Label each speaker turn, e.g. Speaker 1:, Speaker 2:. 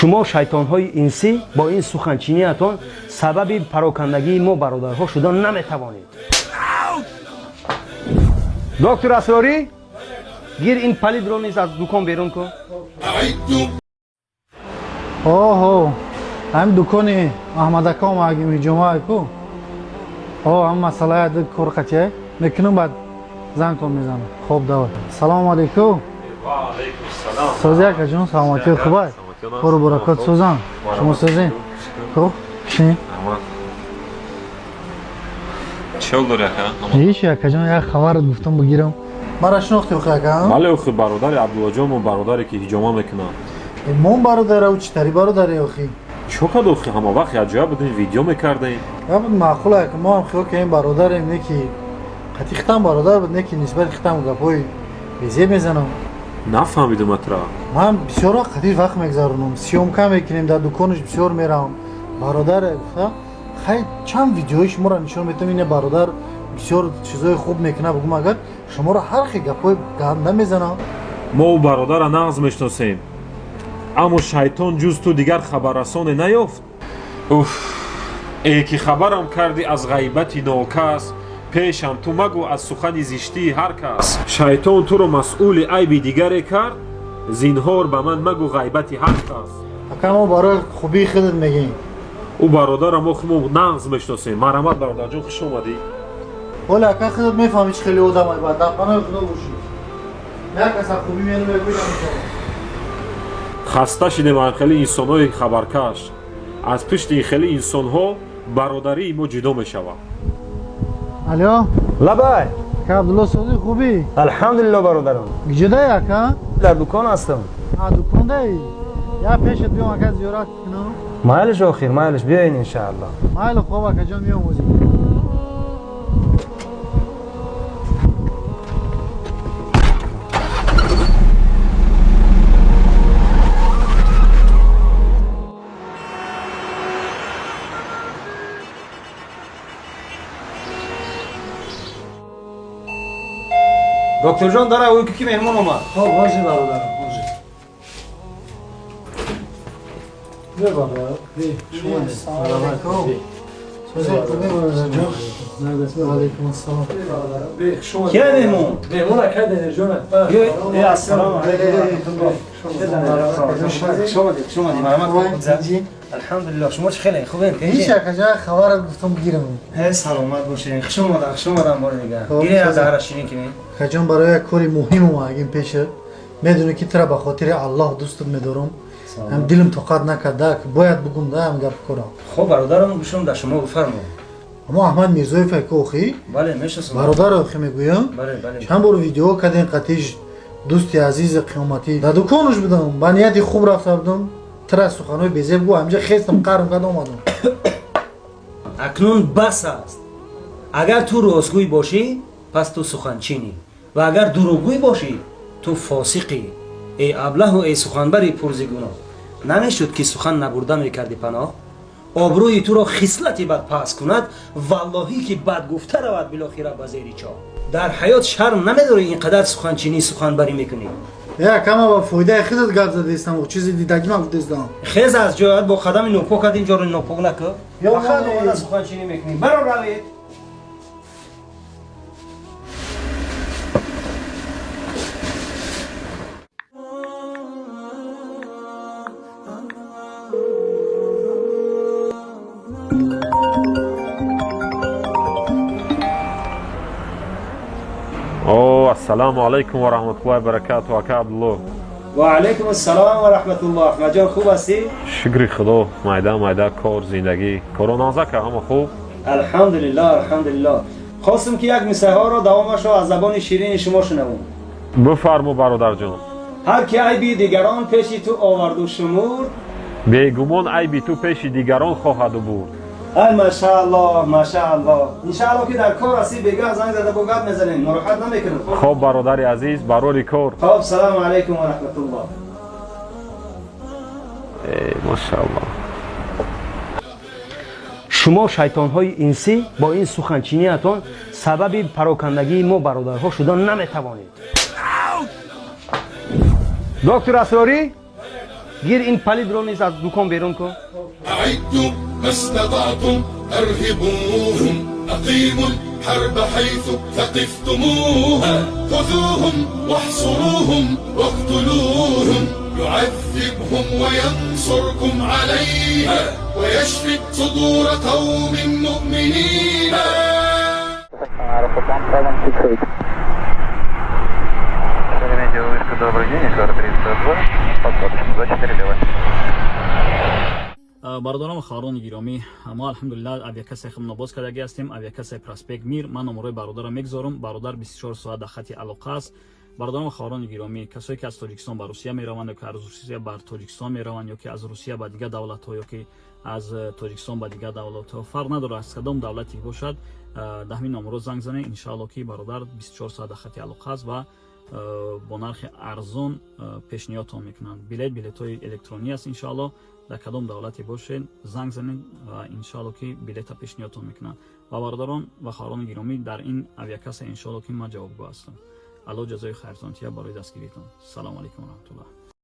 Speaker 1: شما شیطان‌های انسی با این سخنچینی‌تان سبب پراکندگی ما برادرها شدن نمی‌توانید. دکتر اسراری گیر این پلید رو نیز از دکان بیرون کن.
Speaker 2: اوه هم دکانی احمد اکام اگه جمعه کو هم مسئله دک کورقچه میکنم بعد زنگ کن میزنم. خوب داور. سلام علیکم.
Speaker 3: و علیکم السلام.
Speaker 2: سوزیا که جون سلامتی خوبه. برو برکات سوزان. شما سوزین. خوب شین.
Speaker 3: چه داره ها؟
Speaker 2: هیچ یک جون یک خبر گفتم بگیرم. مرا شناختی خو که
Speaker 3: بله اخی برادر عبدالله جان و برادری که هجامه میکنه.
Speaker 2: مون برادر او چطوری برادر اخی؟
Speaker 3: چوکا اخی همه وقت عجب بودین ویدیو میکردین.
Speaker 2: یا بود معقوله که ما هم خیلی که این برادریم نکی قطعی ختم برادر بود نکی نسبت ختم گپوی بیزی میزنم.
Speaker 3: نفهمیدم اترا.
Speaker 2: من بسیار قدیر وقت میگذرونم. سیوم کم میکنیم در دکانش بسیار میرم. برادر گفته خیلی چند ویدیوش ما را نشون میتونم این برادر بسیار چیزای خوب میکنه. بگم اگر شما را هر خی گپوی گند نمیزنه.
Speaker 3: ما و برادر را نغز میشناسیم. اما شیطان جز تو دیگر خبررسان نیافت. اوف ای که خبرم کردی از غیبت ناکس پیشم تو مگو از سخن زشتی هر کس. شیطان تو رو مسئول عیب دیگری کرد زینهار به من مگو غیبت هر کس.
Speaker 2: اکا ما برای خوبی خودت میگیم.
Speaker 3: او برادر ما خود نغز میشناسیم. مرحمت برادر جان خوش اومدی.
Speaker 2: ولی اکا خودت میفهمی چه خیلی آدمای بعد در خانه خدا باشی. نه کسا خوبی میگم میگویم.
Speaker 3: خسته شدیم از خیلی انسان‌های خبرکش. از پشت این خیلی انسان‌ها برادری ما جدا می‌شود.
Speaker 2: الو
Speaker 1: لبای
Speaker 2: که عبدالله سعودی خوبی؟
Speaker 1: الحمدلله برادرم.
Speaker 2: کجا اکا؟
Speaker 1: در دکان هستم.
Speaker 2: دکان دی؟ یا پیشت بیام اکا زیارت کنم؟
Speaker 1: مایلش آخر مایلش بیاین ان شاء الله.
Speaker 2: مایل خوب اکا جان میام وزی.
Speaker 1: دکتر جان داره اوی که مهمون اومد.
Speaker 2: خب واجی برادرم واجی. بیا برادر. بیا. سلام علیکم. سوزی خوبی برادر جان. علیکم السلام. بیا شما.
Speaker 1: کی مهمون؟
Speaker 2: مهمون اکا در جون.
Speaker 1: بیا السلام علیکم. شما دی مرحمت. الحمدلله شما چه خیلی خوبین؟
Speaker 2: هیچ اکا جان خبر گفتم بگیرم.
Speaker 1: هی سلامت باشین. خوش اومدم بار دیگه. گیری از هرشینی کنین.
Speaker 2: اکا جان برای کاری مهم اومدیم پیشه. میدونی که ترا به خاطر الله دوستت میدارم. هم دلم طاقت نکرده که باید بگم ده هم گپ کنم.
Speaker 1: خب برادرم گوشم در شما بفرمایید.
Speaker 2: اما احمد میرزایی فکر اخی
Speaker 1: بله میشناسم.
Speaker 2: برادر اخی میگویم.
Speaker 1: بله.
Speaker 2: چند بار ویدیو کردین قطعیش دوستی عزیز قیامتی در دکانش بودم با نیتی خوب رفته بودم تر سخنهای بیزه بگو همجا خیستم قرم کرد آمدم.
Speaker 1: اکنون بس است. اگر تو راستگوی باشی پس تو سخنچینی و اگر دروغگوی باشی تو فاسقی. ای ابله و ای سخنبری پرزگونا نمیشد که سخن نبرده میکردی پناه. آبروی تو را خصلتی بد پس کند واللهی که بد گفته رود بالاخره به زیر چاه. در حیات شرم نمیداری اینقدر سخنچینی سخنبری میکنی.
Speaker 2: یا کما با فایده خودت گپ زده استم و چیزی دیدگی من گفتم.
Speaker 1: خیز از جایت با قدم نوپاکت اینجا رو نوپاک نکن.
Speaker 2: یا
Speaker 1: خود سخنچینی میکنی. برو روید.
Speaker 3: السلام علیکم و رحمت الله و برکاته. اکا عبدالله.
Speaker 1: و علیکم السلام و رحمت الله. احمد جان خوب هستی؟
Speaker 3: شکر خدا. مایده کار زندگی کارو نازک همه خوب.
Speaker 1: الحمدلله. خواستم که یک مثال ها را دوامش را از زبان شیرین شما شنوم.
Speaker 3: بفرمو برادر جان.
Speaker 1: هر کی عیبی دیگران پیش تو آورد و شمرد
Speaker 3: بیگمان عیبی تو پیش دیگران خواهد برد.
Speaker 1: ای ماشاءالله انشاءالله که در کار هستی بگاه زنگ زده با گپ میزنیم ناراحت نمیکنید.
Speaker 3: خب برادر عزیز برای کار.
Speaker 1: خب سلام علیکم و رحمت الله.
Speaker 3: ماشاءالله.
Speaker 1: شما شیطان‌های انسی با این سخنچینی‌تان سبب پراکندگی ما برادرها شدن نمیتوانید. دکتر اسراری گیر این پلید رو نیز از دکان بیرون کن.
Speaker 4: أعدوا ما استطعتم أرهبوهم أقيموا الحرب حيث ثقفتموها خذوهم واحصروهم واقتلوهم يعذبهم وينصركم عليها ويشفي صدور قوم مؤمنين.
Speaker 5: Добрый день, Икар 32, посадочка 24 лево.
Speaker 6: برادران و خواهران گرامی، ما الحمدلله اویاکس خمنا باز کردگی هستیم. اویاکس پراسپکت میر. من نمره برادر میگذارم. برادر 24 ساعت در خط علاقه است. برادران و خواهران گرامی، کسایی که از تاجیکستان به روسیه میروند یا که از روسیه به تاجیکستان میروند یا که از روسیه به دیگر دولت ها یا که از تاجیکستان به دیگر دولت ها، فرق نداره از کدام دولتی باشد، ده همین نمره زنگ زنه. ان شاء الله که برادر 24 ساعت در خط علاقه است و با نرخ ارزان پیشنهادتان میکنند. بلیط های الکترونی است. ان شاء الله در کدام دولتی باشین زنگ زنید و ان شاء الله که بلیط پیشنهادتان میکنند. و برادران و خواهران گرامی، در این اویاکس ان شاء الله که ما جوابگو هستم. الله جزای خیرتان برای دستگیریتان. سلام علیکم و رحمت الله.